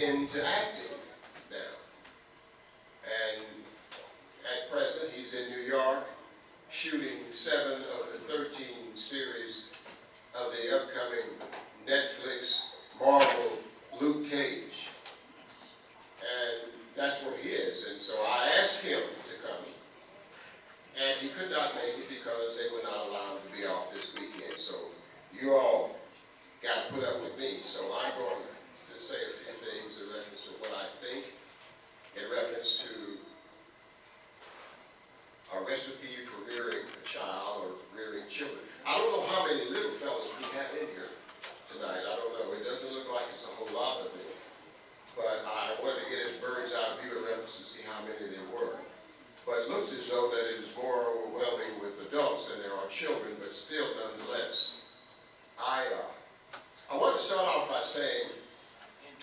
into acting now. And at present, he's in New York shooting 7 of the 13 series of the upcoming Netflix Marvel Luke Cage. And that's where he is. And so I asked him to come. And he could not make it because they would not allow him to be off this weekend. So you all got to put up with me. So I'm going to say a few things in reference to what I think, in reference to a recipe for rearing a child or rearing children. I don't know how many little fellas we have in here tonight. I don't know. It doesn't look like it's a whole lot of them. But I wanted to get a bird's eye view in reference to see how many there were. But it looks as though that it is more overwhelming with adults than there are children, but still nonetheless. I want to start off by saying,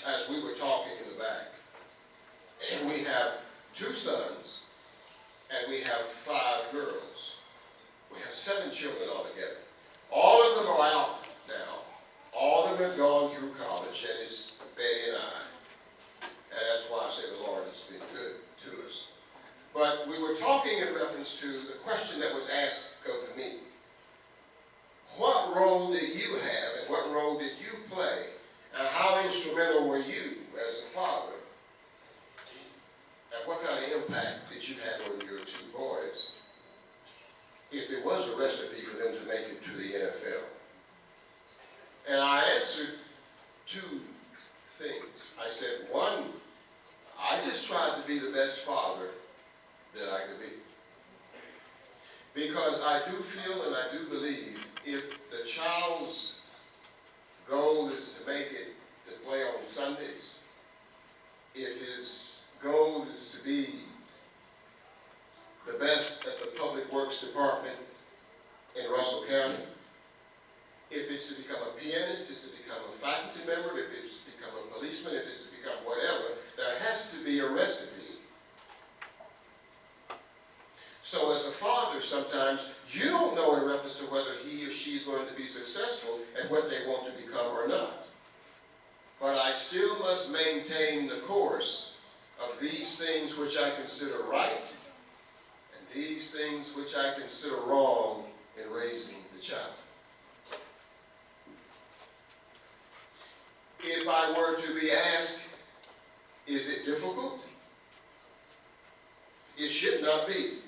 as we were talking in the back, and we have 2 sons, and we have 5 girls. We have 7 children altogether. All of them are out now. All of them have gone through college, and it's Betty and I. And that's why I say the Lord has been good to us. But we were talking in reference to the question that was asked of me. What role did you have, and what role did you play, and how instrumental were you as a father? And what kind of impact did you have on your 2 boys, if it was a recipe for them to make it to the NFL? And I answered 2 things. I said, 1, I just tried to be the best father that I could be. Because I do feel and I do believe if the child's goal is to make it to play on Sundays, if his goal is to be the best at the Public Works Department in Russell County, if it's to become a pianist, it's to become a faculty member, if it's to become a policeman, if it's to become whatever, there has to be a recipe. So as a father, sometimes you don't know in reference to whether he or she is going to be successful at what they want to become or not. But I still must maintain the course of these things which I consider right and these things which I consider wrong in raising the child. If I were to be asked, is it difficult? It should not be.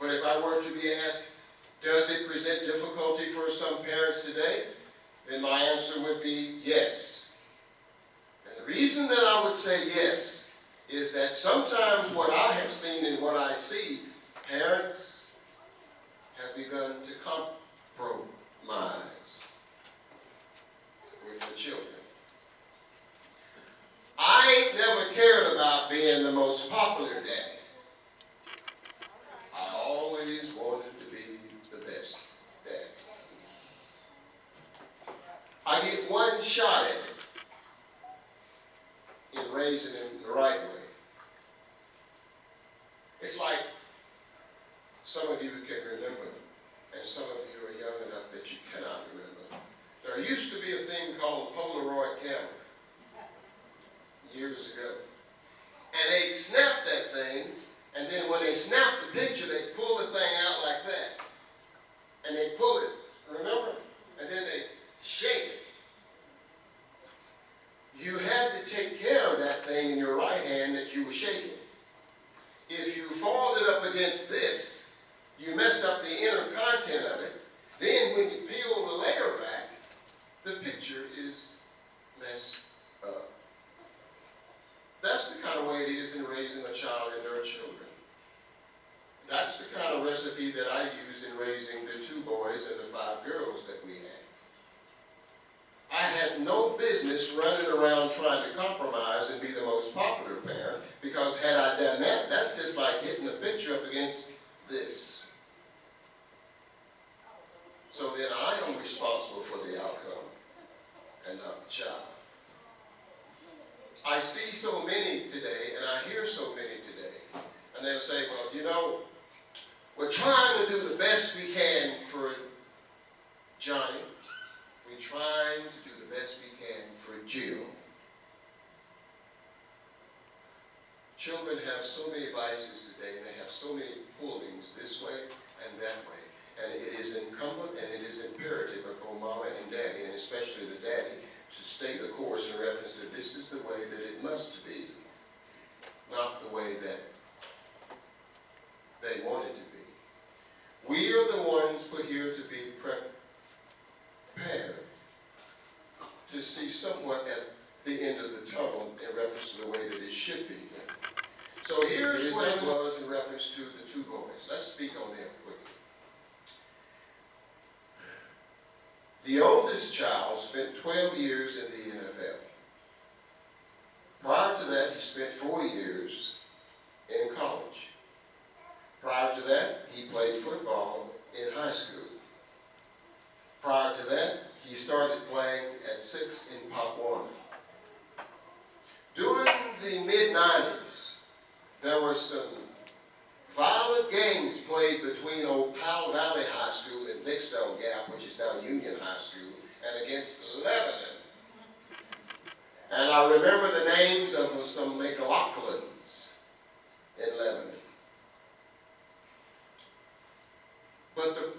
But if I were to be asked, does it present difficulty for some parents today? Then my answer would be yes. And the reason that I would say yes is that sometimes what I have seen and what I see, parents have begun to compromise with the children. I never cared about being the most popular dad. I always wanted to be the best dad. I get one shot at it in raising him the right way. It's like some of you can remember, and some of you are young enough that you cannot remember. There used to be a thing called a Polaroid camera years ago. And they snapped that thing, and then when they snapped the picture, they pull the thing out like that. And they pull it, remember? And then they shake it. You had to take care of that thing in your right hand that you were shaking. If you folded up against this, you mess up the inner content of it. Then when you peel the layer back, the picture is messed up. That's the kind of way it is in raising a child and their children. That's the kind of recipe that I use in raising the 2 boys and the 5 girls that we had. I had no business running around trying to compromise and be the most popular parent, because had I done that, that's just like hitting a picture up against this. So then I am responsible for the outcome and not the child. I see so many today, and I hear so many today, and they'll say, well, you know, we're trying to do the best we can for Johnny. We're trying to do the best we can for Jill. Children have so many vices today, and they have so many pullings this way and that way. And it is incumbent and it is imperative upon mama and daddy, and especially the daddy, to stay the course in reference to this is the way that it must be, not the way that they want it to be. We are the ones put here to be prepared to see somewhat at the end of the tunnel in reference to the way that it should be. So here's what it was in reference to the two boys. Let's speak on them quickly. The oldest child spent 12 years in the NFL. Prior to that, he spent 4 years in college. Prior to that, he played football in high school. Prior to that, he started playing at 6 in Pop Warner. During the mid-90s, there were some violent games played between old Powell Valley High School and Nickstone Gap, which is now Union High School, and against Lebanon. And I remember the names of some McLaughlins in Lebanon. But the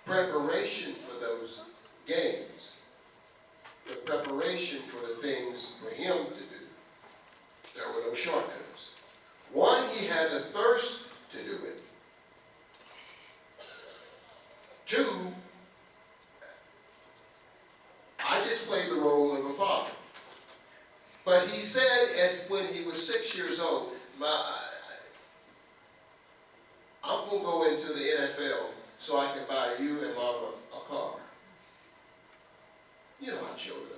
preparation for those games, the preparation for the things for him to do, there were no shortcuts. One, he had a thirst to do it. Two, I just played the role of a father. But he said when he was 6 years old, I'm going to go into the NFL so I can buy you and Mama a car. You know how children are.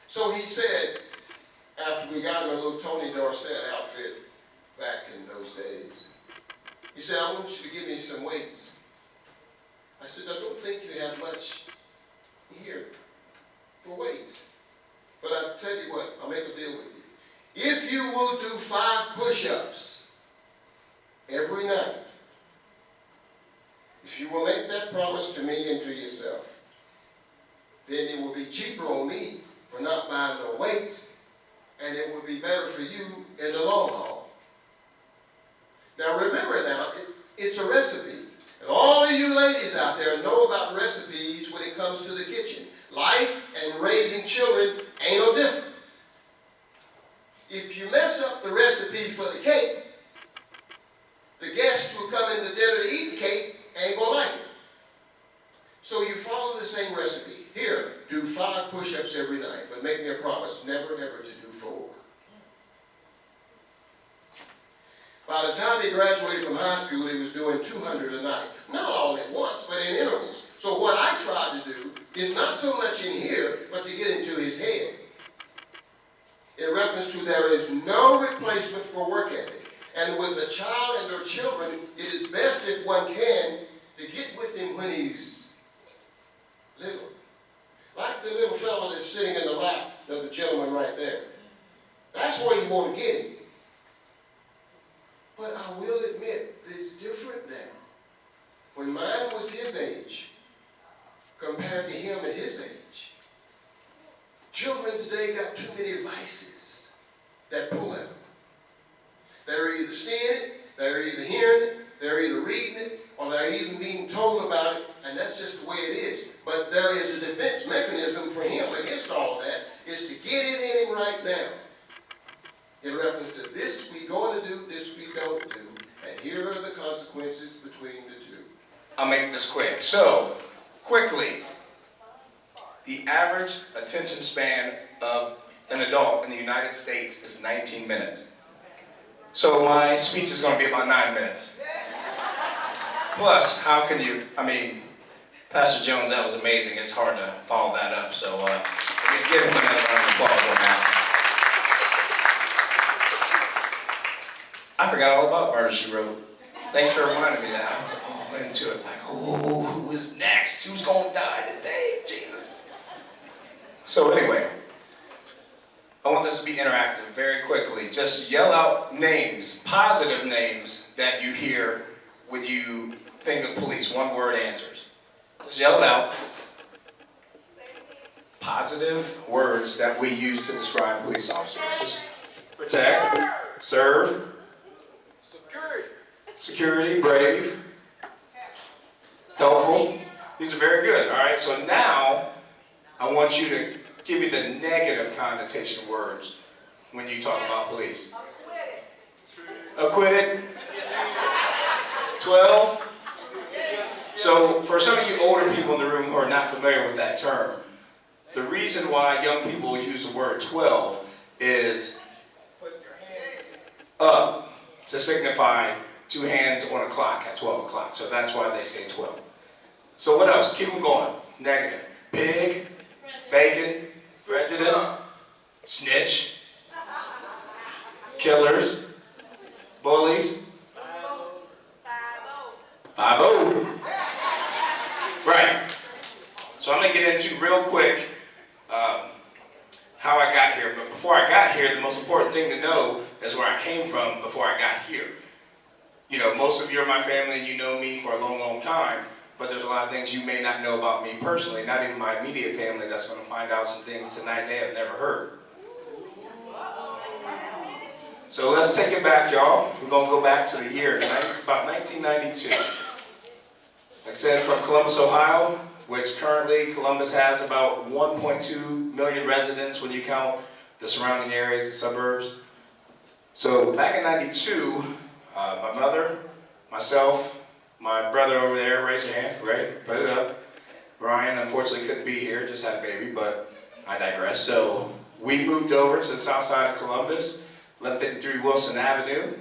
So he said, after we got him a little Tony Dorsett outfit back in those days, he said, I want you to give me some weights. I said, I don't think you have much here for weights. But I'll tell you what, I'll make a deal with you. If you will do 5 push-ups every night, if you will make that promise to me and to yourself, then it will be cheaper on me for not buying no weights, and it will be better for you in the long haul. Now remember now, it's a recipe. And all of you ladies out there know about recipes when it comes to the kitchen. Life and raising children ain't no different. If you mess up the recipe for the cake, the guests who come into dinner to eat the cake ain't gonna like it. So you follow the same recipe. Here, do 5 push-ups every night, but make me a promise, never ever to do 4. By the time he graduated from high school, he was doing 200 a night. Not all at once, but in intervals. So what I tried to do is not so much in here, but to get into his head. In reference to there is no replacement for work ethic. And with a child and their children, it is best if one can to get with him when he's little. Like the little fellow that's sitting in the lap of the gentleman right there. That's where you want to get him. But I will admit, it's different now. When mine was his age, compared to him at his age, children today got too many vices that pull at them. They're either seeing it, they're either hearing it, they're either reading it, or they're even being told about it, and that's just the way it is. But there is a defense mechanism for him against all of that, is to get it in him right now. In reference to this we going to do, this we don't do, and here are the consequences between the two. I'll make this quick. So, quickly, the average attention span of an adult in the United States is 19 minutes. So my speech is going to be about 9 minutes. Plus, how can you, Pastor Jones, that was amazing. It's hard to follow that up, so give him another round of applause on that. I forgot all about Murder, She Wrote. Thanks for reminding me that. I was all into it, like, oh, who is next? Who's going to die today? Jesus. So anyway, I want this to be interactive very quickly. Just yell out names, positive names that you hear when you think of police. 1-word answers. Just yell it out. positive words that we use to describe police officers. Just protect, serve, security, brave, helpful. These are very good, all right? So now, I want you to give me the negative connotation words when you talk about police. Acquitted. 12. So for some of you older people in the room who are not familiar with that term, the reason why young people use the word 12 is up to signify 2 hands on a clock at 12 o'clock. So that's why they say 12. So what else? Keep them going. Negative. Pig, bacon, prejudice, snitch, killers, bullies, 5-0. Right. So I'm going to get into real quick how I got here. But before I got here, the most important thing to know is where I came from before I got here. You know, most of you are my family and you know me for a long, long time. But there's a lot of things you may not know about me personally, not even my immediate family that's going to find out some things tonight they have never heard. So let's take it back, y'all. We're going to go back to the year, about 1992. Like I said, from Columbus, Ohio, which currently Columbus has about 1.2 million residents when you count the surrounding areas, the suburbs. So back in 92, my mother, myself, my brother over there, raise your hand, right? Put it up. Brian, unfortunately, couldn't be here, just had a baby, but I digress. So we moved over to the south side of Columbus, 1153 Wilson Avenue.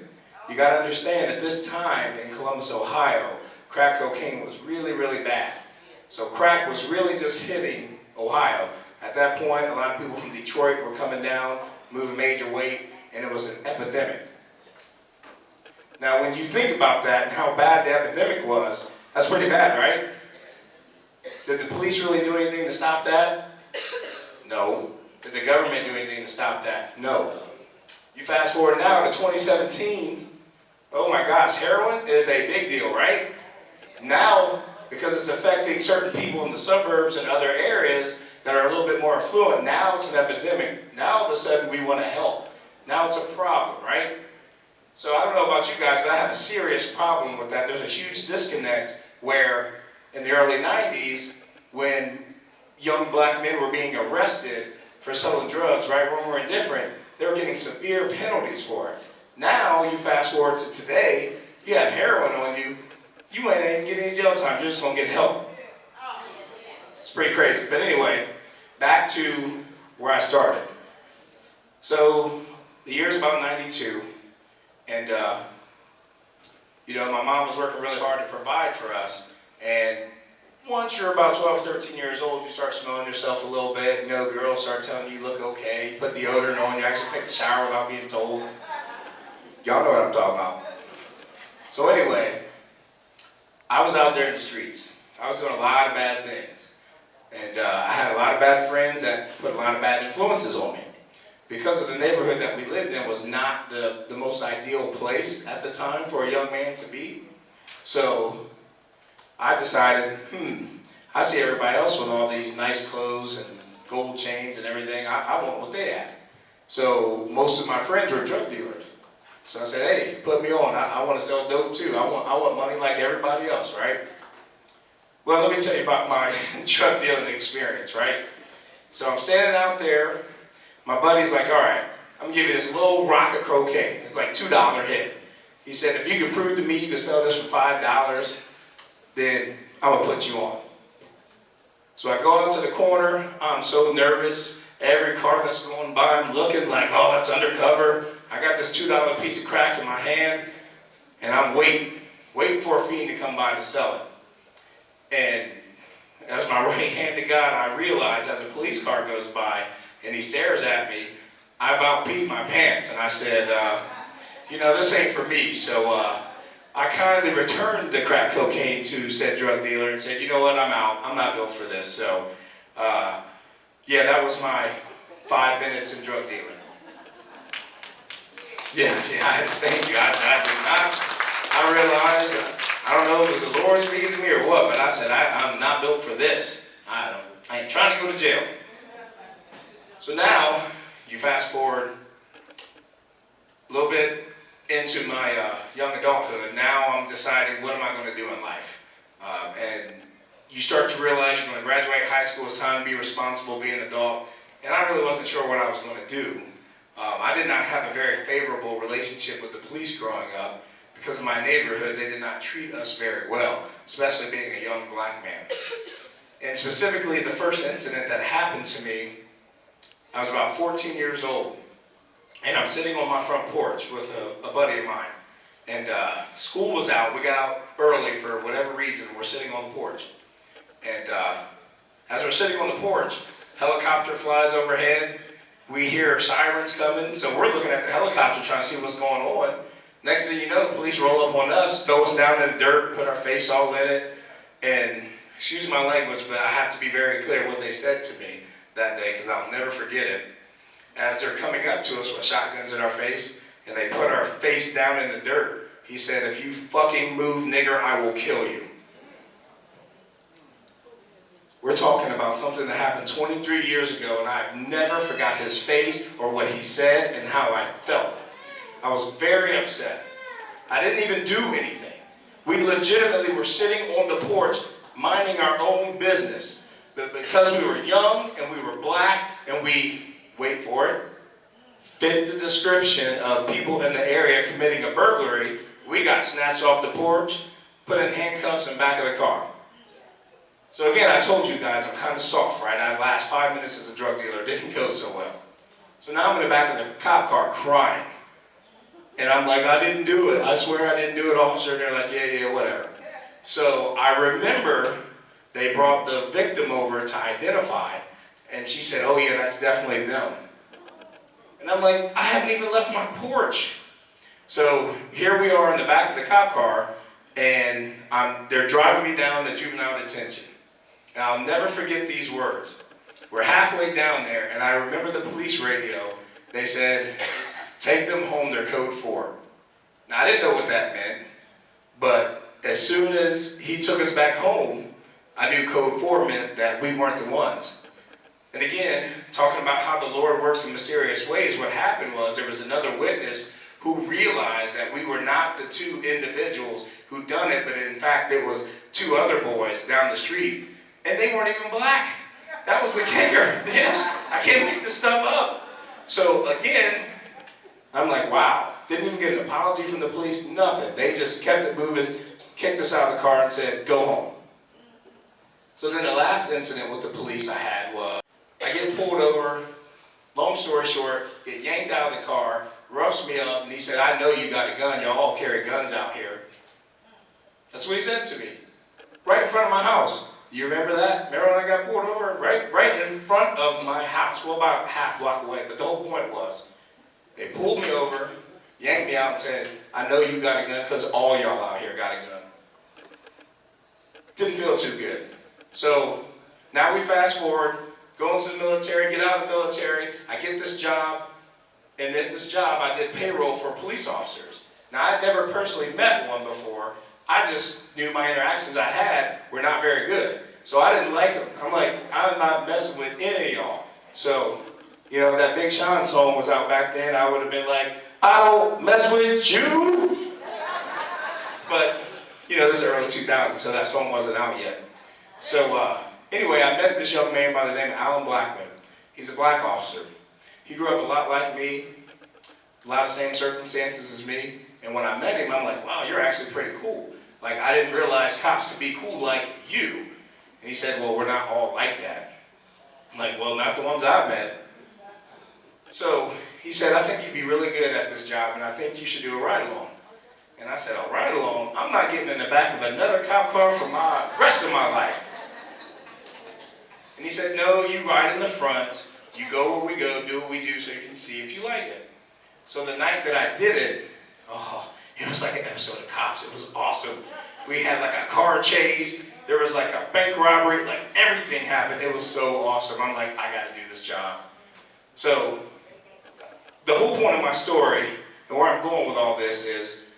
You got to understand, at this time in Columbus, Ohio, crack cocaine was really, really bad. So crack was really just hitting Ohio. At that point, a lot of people from Detroit were coming down, moving major weight, and it was an epidemic. Now, when you think about that and how bad the epidemic was, that's pretty bad, right? Did the police really do anything to stop that? No. Did the government do anything to stop that? No. You fast forward now to 2017, oh my gosh, heroin is a big deal, right? Now, because it's affecting certain people in the suburbs and other areas that are a little bit more affluent, now it's an epidemic. Now all of a sudden we want to help. Now it's a problem, right? So I don't know about you guys, but I have a serious problem with that. There's a huge disconnect where in the early 90s, when young black men were being arrested for selling drugs, right, wrong or indifferent, they were getting severe penalties for it. Now you fast forward to today, you have heroin on you, you might not even get any jail time, you're just going to get help. It's pretty crazy. But anyway, back to where I started. So the year's about 92. And, you know, my mom was working really hard to provide for us. And once you're about 12, 13 years old, you start smelling yourself a little bit. You know, girls start telling you look okay. You put deodorant on, you actually take a shower without being told. Y'all know what I'm talking about. So anyway, I was out there in the streets. I was doing a lot of bad things. And I had a lot of bad friends that put a lot of bad influences on me. Because of the neighborhood that we lived in was not the most ideal place at the time for a young man to be. So I decided, I see everybody else with all these nice clothes and gold chains and everything. I want what they had. So most of my friends were drug dealers. So I said, hey, put me on. I want to sell dope too. I want money like everybody else, right? Well, let me tell you about my drug dealing experience, right? So I'm standing out there. My buddy's like, all right, I'm gonna give you this little rock of cocaine. It's like $2 hit. He said, if you can prove to me you can sell this for $5, then I'm gonna put you on. So I go out to the corner. I'm so nervous. Every car that's going by, I'm looking like, oh, it's undercover. I got this $2 piece of crack in my hand, and I'm waiting for a fiend to come by to sell it. And as my right hand to God, I realize as a police car goes by, and he stares at me, I about peed my pants, and I said, you know, this ain't for me. So I kindly returned the crack cocaine to said drug dealer and said, you know what, I'm out. I'm not built for this. So, yeah, that was my 5 minutes in drug dealing. Yeah, thank you. I realized, I don't know if it was the Lord speaking to me or what, but I said, I'm not built for this. I ain't trying to go to jail. So now, you fast forward a little bit into my young adulthood. Now I'm deciding what am I going to do in life. And you start to realize you're going to graduate high school, it's time to be responsible, be an adult. And I really wasn't sure what I was going to do. I did not have a very favorable relationship with the police growing up. Because of my neighborhood, they did not treat us very well, especially being a young black man. And specifically, the first incident that happened to me, I was about 14 years old. And I'm sitting on my front porch with a buddy of mine. And school was out. We got out early for whatever reason. We're sitting on the porch. And as we're sitting on the porch, helicopter flies overhead. We hear sirens coming. So we're looking at the helicopter trying to see what's going on. Next thing you know, the police roll up on us, throw us down in the dirt, put our face all in it. And excuse my language, but I have to be very clear what they said to me that day because I'll never forget it. As they're coming up to us with shotguns in our face, and they put our face down in the dirt, he said, "If you fucking move, nigger, I will kill you." We're talking about something that happened 23 years ago, and I've never forgot his face or what he said and how I felt. I was very upset. I didn't even do anything. We legitimately were sitting on the porch minding our own business. But because we were young and we were black and we, wait for it, fit the description of people in the area committing a burglary, we got snatched off the porch, put in handcuffs in the back of the car. So again, I told you guys I'm kind of soft, right? I last 5 minutes as a drug dealer. Didn't go so well. So now I'm in the back of the cop car crying. And I'm like, I didn't do it. I swear I didn't do it, officer. And they're like, yeah, whatever. So I remember they brought the victim over to identify. And she said, oh yeah, that's definitely them. And I'm like, I haven't even left my porch. So here we are in the back of the cop car. And they're driving me down to juvenile detention. And I'll never forget these words. We're halfway down there. And I remember the police radio. They said, take them home, they're code 4. Now, I didn't know what that meant, but as soon as he took us back home, I knew code 4 meant that we weren't the ones. And again, talking about how the Lord works in mysterious ways, what happened was there was another witness who realized that we were not the 2 individuals who done it, but in fact, it was 2 other boys down the street, and they weren't even black. That was the kicker. Yes, I can't make this stuff up. So again, I'm like, wow. Didn't even get an apology from the police, nothing. They just kept it moving, kicked us out of the car and said, go home. So then the last incident with the police I had was, I get pulled over, long story short, get yanked out of the car, roughs me up, and he said, I know you got a gun, y'all all carry guns out here. That's what he said to me, right in front of my house. You remember that? Remember when I got pulled over? Right in front of my house, well, about a half block away, but the whole point was, they pulled me over, yanked me out and said, I know you got a gun because all y'all out here got a gun. Didn't feel too good. So now we fast forward, go into the military, get out of the military, I get this job, and at this job I did payroll for police officers. Now I'd never personally met one before, I just knew my interactions I had were not very good. So I didn't like them. I'm like, I'm not messing with any of y'all. So, you know, that Big Sean song was out back then, I would have been like, I don't mess with you. But, you know, this is early 2000s, so that song wasn't out yet. So, anyway, I met this young man by the name of Alan Blackman. He's a black officer. He grew up a lot like me, a lot of same circumstances as me. And when I met him, I'm like, wow, you're actually pretty cool. Like, I didn't realize cops could be cool like you. And he said, well, we're not all like that. I'm like, well, not the ones I've met. So he said, I think you'd be really good at this job, and I think you should do a ride-along. And I said, a ride-along? I'm not getting in the back of another cop car for my rest of my life. And he said, no, you ride in the front, you go where we go, do what we do so you can see if you like it. So the night that I did it, it was like an episode of Cops. It was awesome. We had like a car chase. There was like a bank robbery. Like everything happened. It was so awesome. I'm like, I got to do this job. So the whole point of my story and where I'm going with all this is,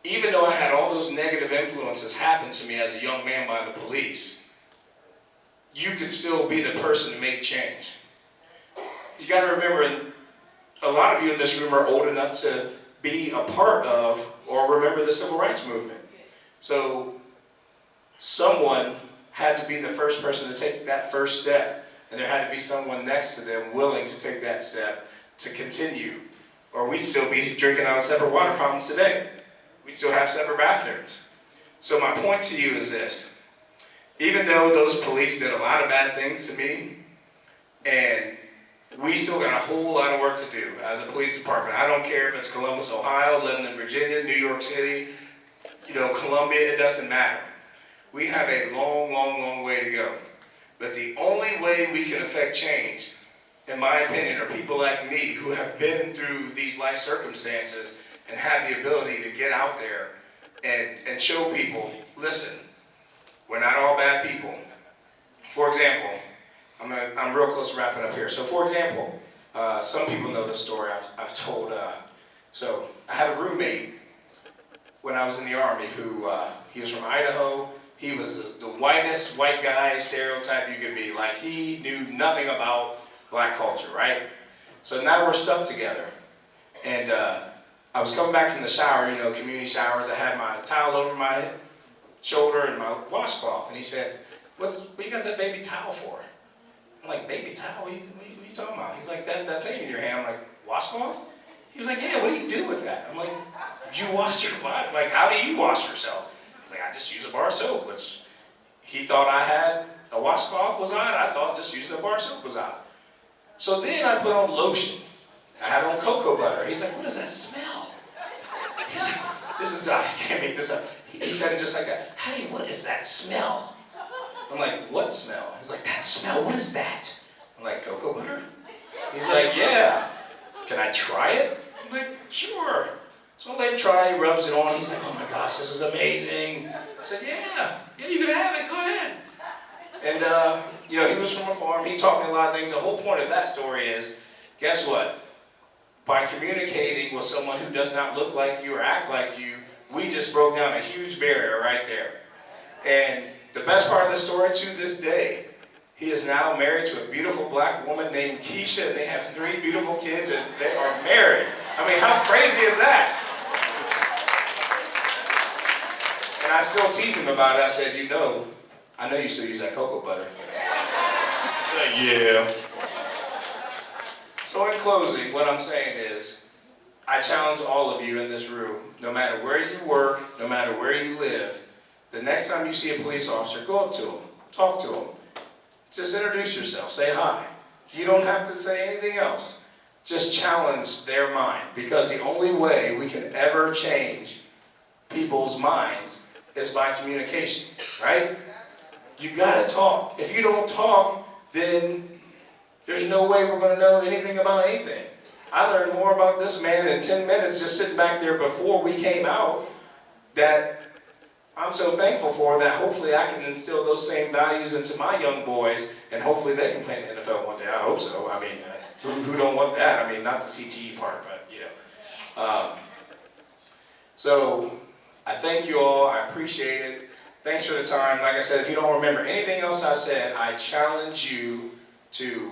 even though I had all those negative influences happen to me as a young man by the police, you could still be the person to make change. you got to remember, and a lot of you in this room are old enough to be a part of or remember the Civil Rights Movement. So someone had to be the first person to take that first step, and there had to be someone next to them willing to take that step to continue, or we'd still be drinking out of separate water fountains today. We'd still have separate bathrooms. So my point to you is this: even though those police did a lot of bad things to me, and we still got a whole lot of work to do as a police department. I don't care if it's Columbus, Ohio, Lebanon, Virginia, New York City, Columbia, it doesn't matter. We have a long, long, long way to go. But the only way we can affect change, in my opinion, are people like me who have been through these life circumstances and have the ability to get out there and show people, listen, we're not all bad people. For example, I'm real close to wrapping up here. So for example, some people know this story I've told. So I had a roommate when I was in the Army who, he was from Idaho. He was the whitest white guy stereotype you could be. Like, he knew nothing about black culture, right? So now we're stuck together. And I was coming back from the shower, community showers. I had my towel over my shoulder and my washcloth. And he said, what you got that baby towel for? I'm like, baby towel? What are you talking about? He's like, that thing in your hand. I'm like, washcloth? He was like, yeah, what do you do with that? I'm like, you wash your body? Like, how do you wash yourself? He's like, I just use a bar of soap, which he thought I had a washcloth was on. I thought just using a bar of soap was on. So then I put on lotion. I had on cocoa butter. He's like, what does that smell? He's like, this is, I can't make this up. He said it just like that. Hey, what is that smell? I'm like, what smell? He's like, that smell, what is that? I'm like, cocoa butter? He's like, yeah. Can I try it? I'm like, sure. So I let him try, he rubs it on. He's like, oh my gosh, this is amazing. I said, yeah, you can have it, go ahead. And, he was from a farm. He taught me a lot of things. The whole point of that story is, guess what? By communicating with someone who does not look like you or act like you, we just broke down a huge barrier right there. And the best part of the story to this day, he is now married to a beautiful black woman named Keisha, and they have 3 beautiful kids, and they are married. I mean, how crazy is that? And I still tease him about it. I said, I know you still use that cocoa butter. He's like, yeah. So in closing, what I'm saying is, I challenge all of you in this room, no matter where you work, no matter where you live, the next time you see a police officer, go up to him, talk to him. Just introduce yourself, say hi. You don't have to say anything else. Just challenge their mind, because the only way we can ever change people's minds is by communication, right? You gotta talk. If you don't talk, then there's no way we're gonna know anything about anything. I learned more about this man in 10 minutes just sitting back there before we came out that I'm so thankful for, that hopefully I can instill those same values into my young boys, and hopefully they can play in the NFL one day. I hope so. I mean, who don't want that? I mean, not the CTE part, but So I thank you all. I appreciate it. Thanks for the time. Like I said, if you don't remember anything else I said, I challenge you to,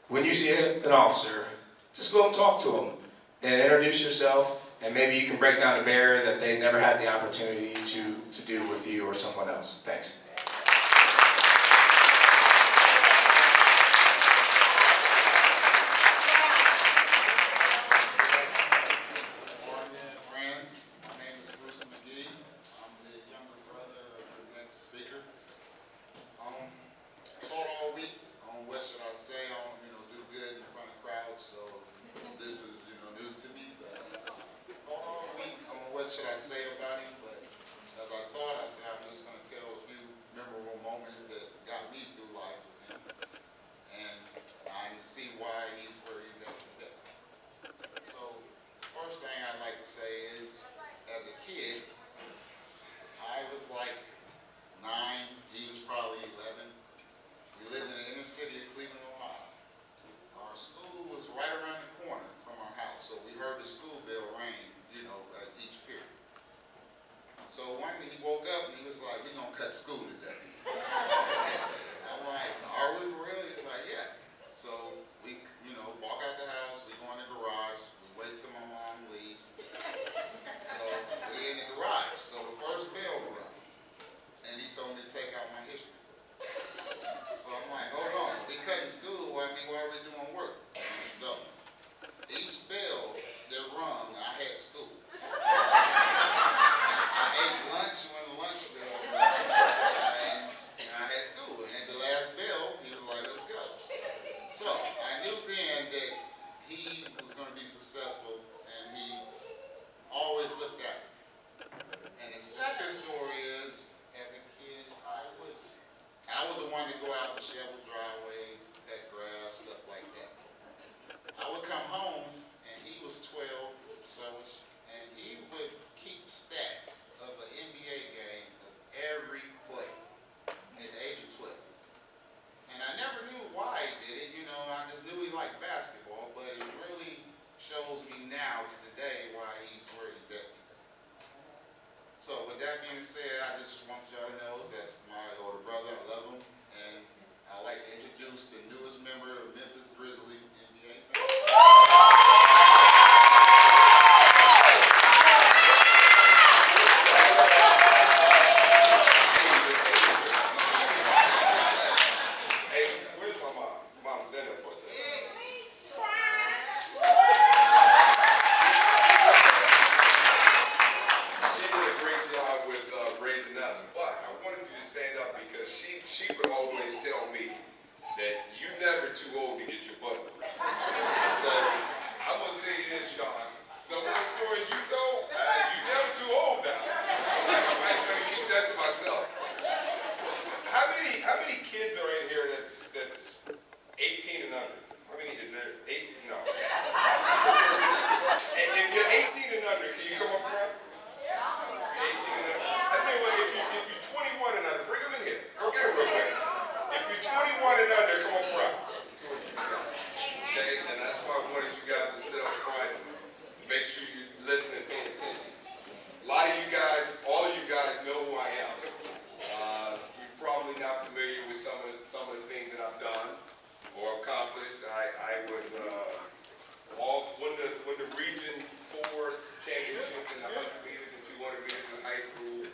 when you see an officer, just go and talk to them and introduce yourself. And maybe you can break down a barrier that they never had the opportunity to do with you or someone else. Thanks. What should I say about him? But as I thought, I said I'm just going to tell a few out and shovel driveways, cut grass, stuff like that. I would come home and he was 12, so-ish, and he would keep stats of an NBA game of every play at the age of 12. And I never knew why he did it. You know, I just knew he liked basketball, but it really shows me now to the day why he's where he's at today. So with that being said, I just want y'all to know that's my older brother. I love him, and I'd like to introduce the newest member of Memphis Grizzlies NBA. Hey, where's my mom? Mom, stand up for a second. She did a great job with raising us, but I wanted you to stand up because she would always tell me that you're never too old to get your butt whooped. So I'm gonna tell you this, Sean. Some of the stories you told, you're never too old now. I'm gonna keep that to myself. How many kids are in here that's 18 and under? How many is there? 8? No. And if you're 18 and under, can you come up front? 18 and under. I tell you what, if you're 21 and under, bring them in here. Go get them real quick. If you're 21 and under, come up front. Okay, and that's why I wanted you guys to sit up front. Make sure you listen and pay attention. A lot of you guys, all of you guys know who I am. You're probably not familiar with some of the things that I've done or accomplished. I was when the Region 4 championship in the 100 meters and 200 meters in high school.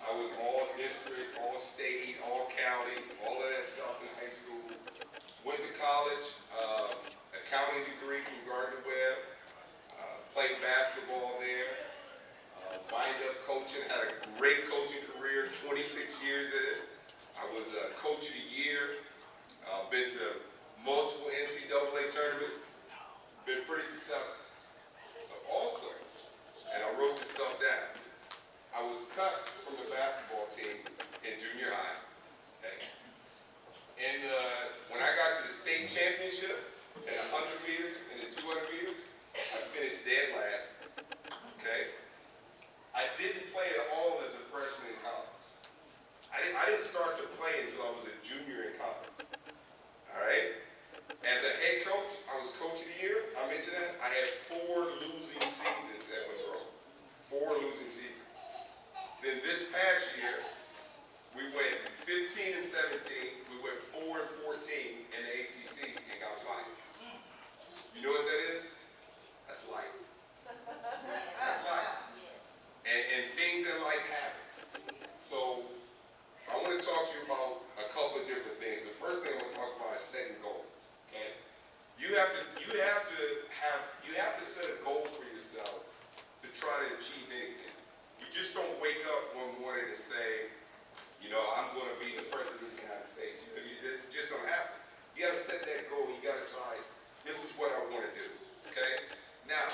I was all district, all state, all county, all of that stuff in high school. Went to college, accounting degree from Gardner-Webb. Played basketball there. Wind up coaching, had a great coaching career, 26 years in it. I was coach of the year. Been to multiple NCAA tournaments. Been pretty successful. But also, and I wrote this stuff down, I was cut from the basketball team in junior high. Okay? And when I got to the state championship in the 100 meters and the 200 meters, I finished dead last. Okay? I didn't play at all as a freshman in college. I didn't start to play until I was a junior in college. All right? As a head coach, I was coach of the year. I mentioned that. I had 4 losing seasons at Monroe. 4 losing seasons. Then this past year, we went 15 and 17. We went 4 and 14 in the ACC and got life. You know what that is? That's life. That's life. And things in life happen. So I want to talk to you about a couple of different things. The first thing I want to talk about is setting goals. Okay? You have to set a goal for yourself to try to achieve anything. You just don't wake up one morning and say, you know, I'm going to be the president of the United States. You know, it just don't happen. You got to set that goal. You got to decide, this is what I want to do. Okay? Now,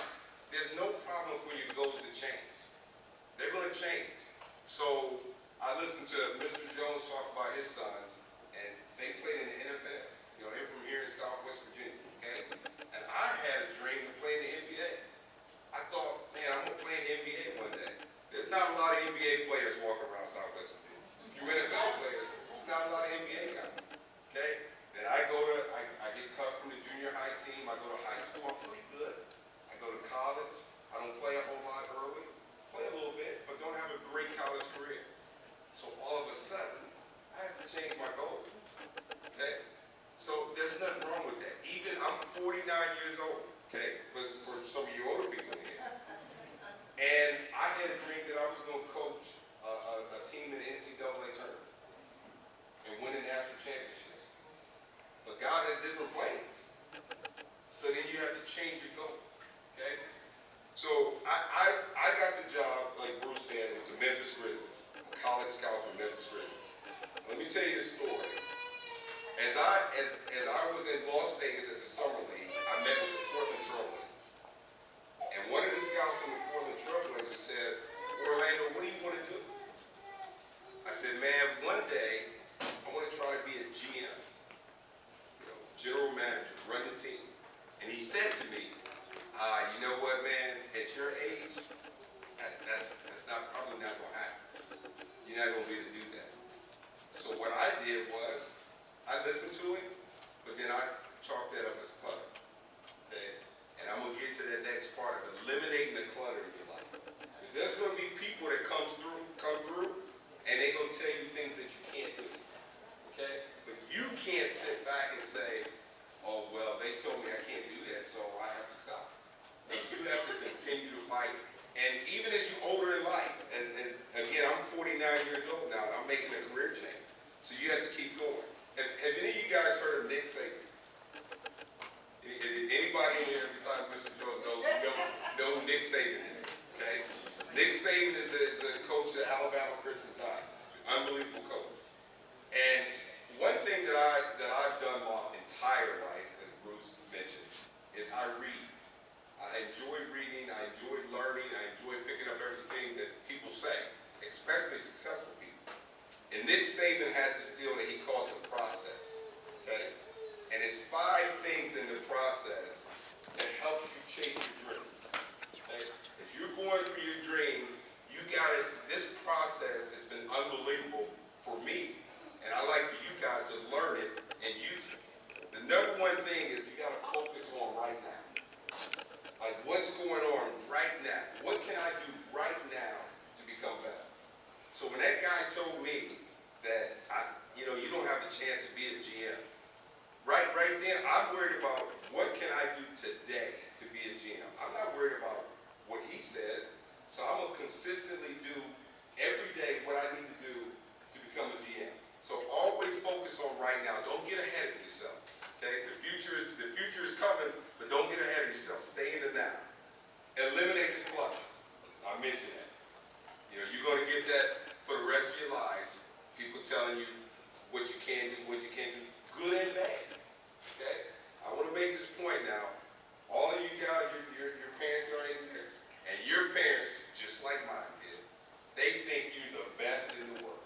there's no problem for your goals to change. They're going to change. So I listened to Mr. Jones talk about his sons, and they played in the NFL. You know, they're from here in Southwest Virginia. Okay? And I had a dream to play in the NBA. I thought, man, I'm going to play in the NBA one day. There's not a lot of NBA players walking around Southwest Virginia. If you're NFL players, there's not a lot of NBA guys. Okay? Then I get cut from the junior high team. I go to high school. I'm pretty good. I go to college. I don't play a whole lot early. Play a little bit, but don't have a great college career. So all of a sudden, I have to change my goal. Okay? So there's nothing wrong with that. Even I'm 49 years old. Okay? But for some of you older people here. And I had a dream that I was going to coach a team in the NCAA tournament and win a national championship. But God had different plans. So then you have to change your goal. Okay? So I got the job, like Bruce said, with the Memphis Grizzlies. I'm a college scout for Memphis Grizzlies. Let me tell you the story. As I was in Las Vegas at the Summer League, I met with the Portland Trailblazers. And one of the scouts from the Portland Trailblazers said, Orlando, what do you want to do? I said, man, one day I want to try to be a GM listen to it, but then I chalk that up as clutter. Okay? And I'm gonna get to that next part of eliminating the clutter in your life. Because there's gonna be people that come through, and they're gonna tell you things that you can't do. Okay? But you can't sit back and say, oh, well, they told me I can't do that, so I have to stop. But you have to continue to fight. And even as you're older in life, again, I'm 49 years old now, and I'm making a career change. So you have to keep going. Have any of you guys heard of Nick Saban? Anybody in here besides Mr. Jones know who Nick Saban is? Okay? Nick Saban is a coach at Alabama Crimson Tide. Unbelievable coach. And one thing that I've done my entire life, as Bruce mentioned, is I read. I enjoy reading, I enjoy learning, I enjoy picking up everything that people say, especially successful people. And Nick Saban has this deal that he calls the process, okay? And it's 5 things in the process that help you chase your dream, okay? If you're going through your dream, you got it. This process has been unbelievable for me, and I like for you guys to learn it and use it. The number one thing is you got to focus on right now. Like, what's going on right now? What can I do right now to become better? So when that guy told me that, you don't have a chance to be a GM, right then, I'm worried about what can I do today to be a GM. I'm not worried about what he says, so I'm going to consistently do every day what I need to do to become a GM. So always focus on right now. Don't get ahead of yourself. Okay? The future is coming, but don't get ahead of yourself. Stay in the now. Eliminate the clutter. I mentioned that. You're going to get that for the rest of your lives. People telling you what you can do, what you can't do, good and bad. Okay? I want to make this point now. All of you guys, your parents are in there, and your parents, just like mine did, they think you're the best in the world.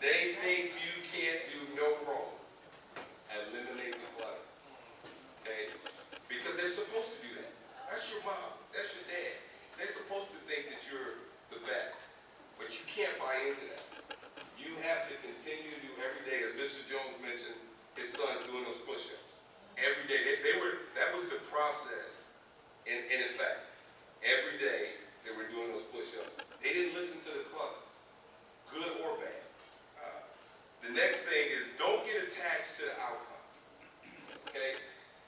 They think you can't do no wrong. Eliminate the clutter. Okay? Because they're supposed to do that. That's your mom. That's your dad. They're supposed to think that you're the best. But you can't buy into that. You have to continue to do every day, as Mr. Jones mentioned, his son's doing those push-ups. Every day. That was the process in effect. Every day they were doing those push-ups. They didn't listen to the clutter, good or bad. The next thing is don't get attached to the outcomes. Okay?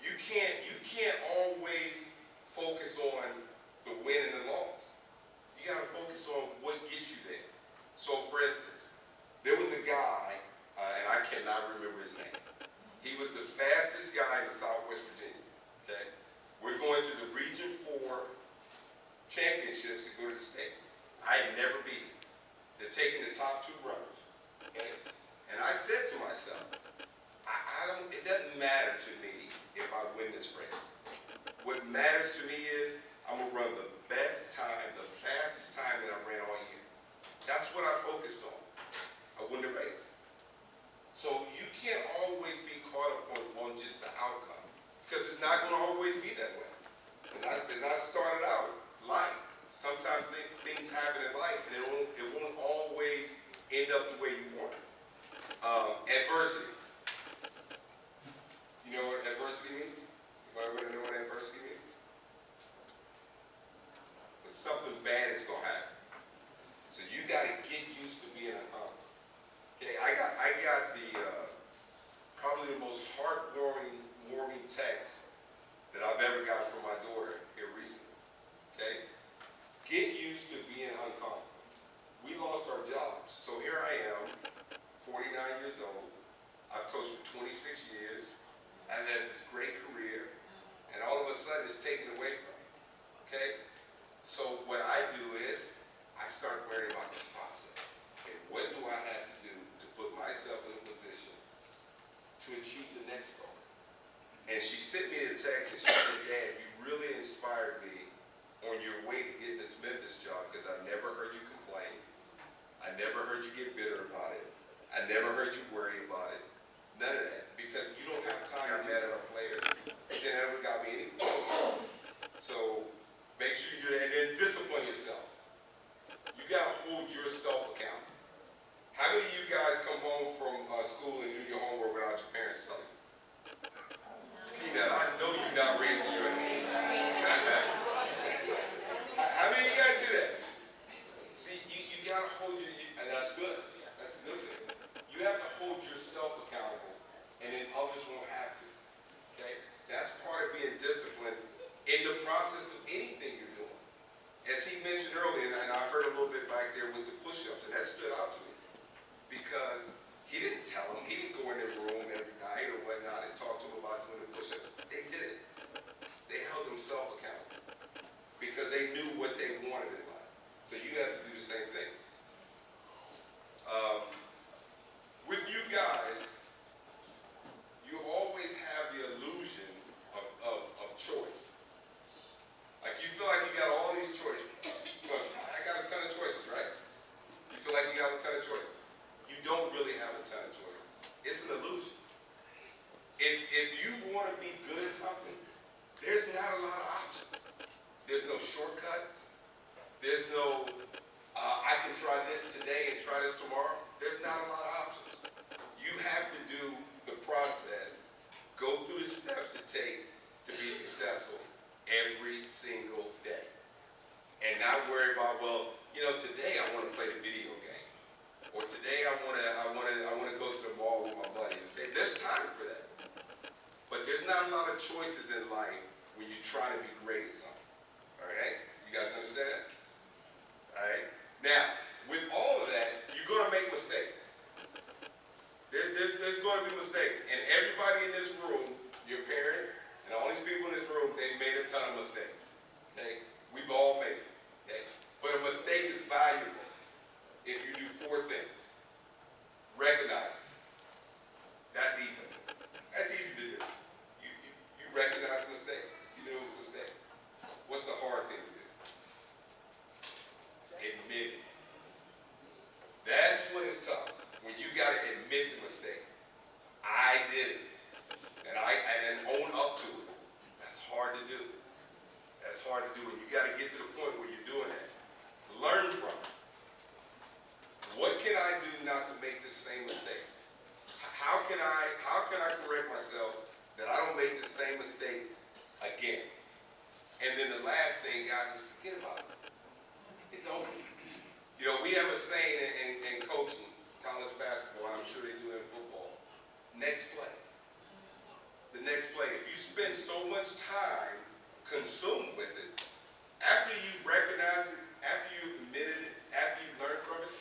You can't always focus on the win and the loss. You got to focus on what gets you there. So, for instance, there was a guy, and I cannot remember his name. He was the fastest guy in Southwest Virginia. Okay? We're going to the Region 4 championships to go to the state. I had never beat him. They're taking the top 2 runners. Okay? And I said to myself, it doesn't matter to me if I win this race. What matters to me is I'm going to run the best time, the fastest time that I ran all year. That's what I focused on. I win the race. So you can't always be caught up on just the outcome, because it's not going to always be that way. As I started out life, sometimes things happen in life and it won't always end up the way you want it. Adversity. You know what adversity means? Anybody want to know what adversity means? When something bad is going to happen. So you got to get used to being uncomfortable. Okay, I got the probably the most heartwarming text that I've ever gotten from my daughter here recently. Okay, get used to being uncomfortable. We lost our jobs, so here I am, 49 years old. I've coached for 26 years. I've had this great career, and all of a sudden it's taken away from me. Okay, so what I do is I start worrying about the process. Okay, what do I have to do to put myself in a position to achieve the next goal? And she sent me a text and she said, Dad, you really inspired me on your way to getting this Memphis job, because I never heard you complain. I never heard you get bitter about it. I never heard you worry about it. None of that. Because you don't have time to mad at our players. And then that got me anyway. So make sure you do that, and then discipline yourself. You got to hold yourself accountable. How many of you guys come home from school and do your homework without your parents? there with the push-ups, and that stood out to me because he didn't tell them, he didn't go in their room every night or whatnot and talk to them about doing the push-ups. They did it. They held themselves accountable because they knew what they wanted in life. So you have to do the same thing. With you guys, you always have the illusion of choice. Like you feel like you got all these choices. Look, I got a ton of choices, right? You feel like you got a ton of choices. You don't really have a ton of choices. It's an illusion. If you want to be good at something, there's not a lot of options. There's no shortcuts. There's no, I can try this today and try this tomorrow. There's not a lot of options. You have to do the process, go through the steps it takes to be successful every single day. And not worry about, well, today I want to play the video game. Or today I want to go to the mall with my buddies. There's time for that. But there's not a lot of choices in life when you're trying to be great at something. All right? You guys understand that? All right? Now, with all of that, you're going to make mistakes. There's going to be mistakes. And everybody in this room, your parents, and all these people in this room, they made a ton of mistakes. Okay? We've all made it. Okay? But a mistake is valuable if you do 4 things. Recognize it. That's easy. That's easy to do. You recognize the mistake. You knew it was a mistake. What's the hard thing to do? Admit it. That's when it's tough. When you got to admit the mistake. I did it. And own up to it. That's hard to do. That's hard to do. And you got to get to the point where you're doing that. Learn from it. What can I do not to make this same mistake? How can I correct myself that I don't make the same mistake again? And then the last thing, guys, is forget about it. It's over. We have a saying in coaching, college basketball, and I'm sure they do it in football. Next play. The next play. If you spend so much time consumed with it, after you recognize it, after you admitted it, after you learned from it,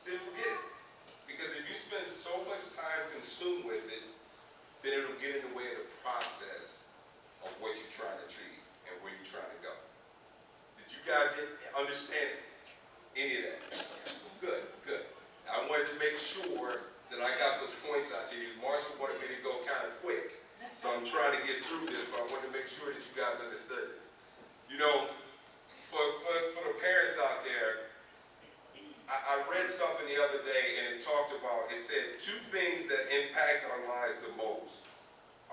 then forget it. Because if you spend so much time consumed with it, then it'll get in the way of the process of what you're trying to achieve and where you're trying to go. Did you guys understand any of that? Good, good. I wanted to make sure that I got those points out to you. Marshall wanted me to go kind of quick, so I'm trying to get through this, but I wanted to make sure that you guys understood it. For the parents out there, I read something the other day, and it said 2 things that impact our lives the most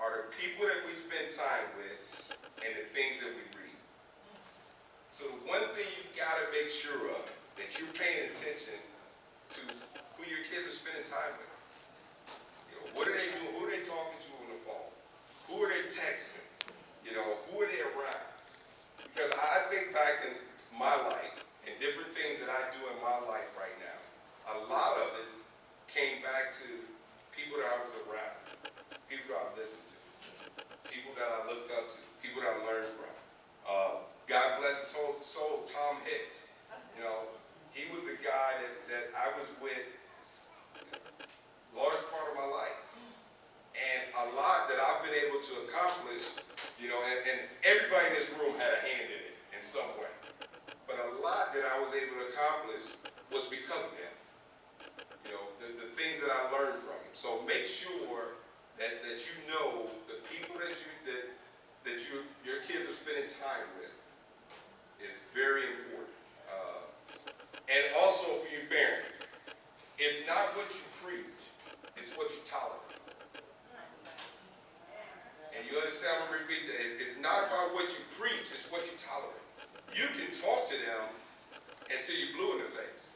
are the people that we spend time with and the things that we read. So the one thing you got to make sure of, that you're paying attention to who your kids are spending time with. What are they doing? Who are they talking to on the phone? Who are they texting? Who are they around? Because I think back in my life and different things that I do in my life right now, a lot of it came back to people that I was around, people that I listened to, people that I looked up to, people that I learned from. God bless his soul, Tom Hicks. He was the guy that I was with large part of my life. And a lot that I've been able to accomplish, and everybody in this room had a hand in it in some way. But a lot that I was able to accomplish was because of him. The things that I learned from him. So make sure that you know the people that your kids are spending time with. It's very important. And also for you parents, it's not what you preach, it's what you tolerate. And you understand, I'm going to repeat that. It's not about what you preach, it's what you tolerate. You can talk to them until you're blue in the face.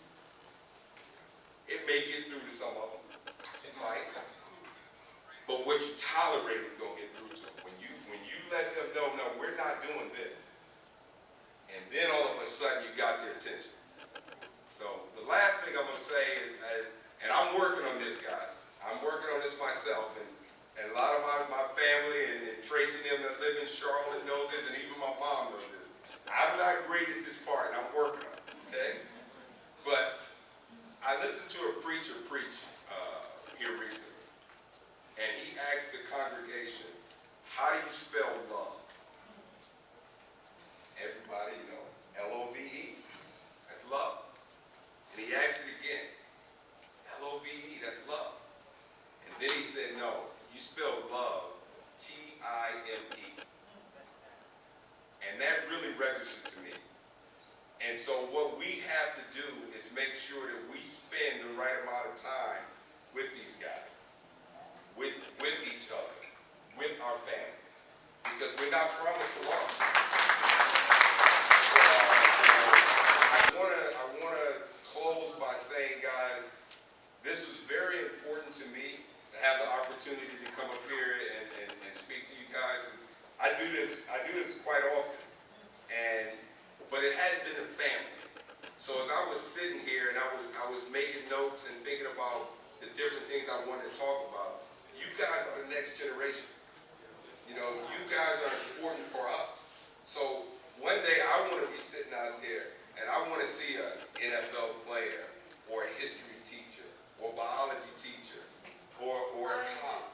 It may get through to some of them. It might. But what you tolerate is going to get through to them. When you let them know, no, we're not doing this. And then all of a sudden you got their attention. So the last thing I'm going to say is, and I'm working on this, guys. I'm working on this myself. And a lot of my family and Tracy and them that live in Charlotte knows this, and even my mom knows this. I'm not great at this part, and I'm working on it, okay? But and he asked the congregation, how do you spell love? Everybody, L-O-V-E. That's love. And he asked it again. L-O-V-E, that's love. And then he said, no, you spell love, T-I-M-E. And that really registered to me. And so what we have to do is make sure that we spend the right amount of time with these guys, with each other, with our family, because we're not promised tomorrow. I want to close by saying, guys, this was very important to me to have the opportunity to come up here and speak to you guys. I do this quite often, but it has been a family. So as I was sitting here and I was making notes and thinking about the different things I wanted to talk about, you guys are the next generation. You guys are important for us. So one day I want to be sitting out there and I want to see an NFL player or a history teacher or biology teacher or a cop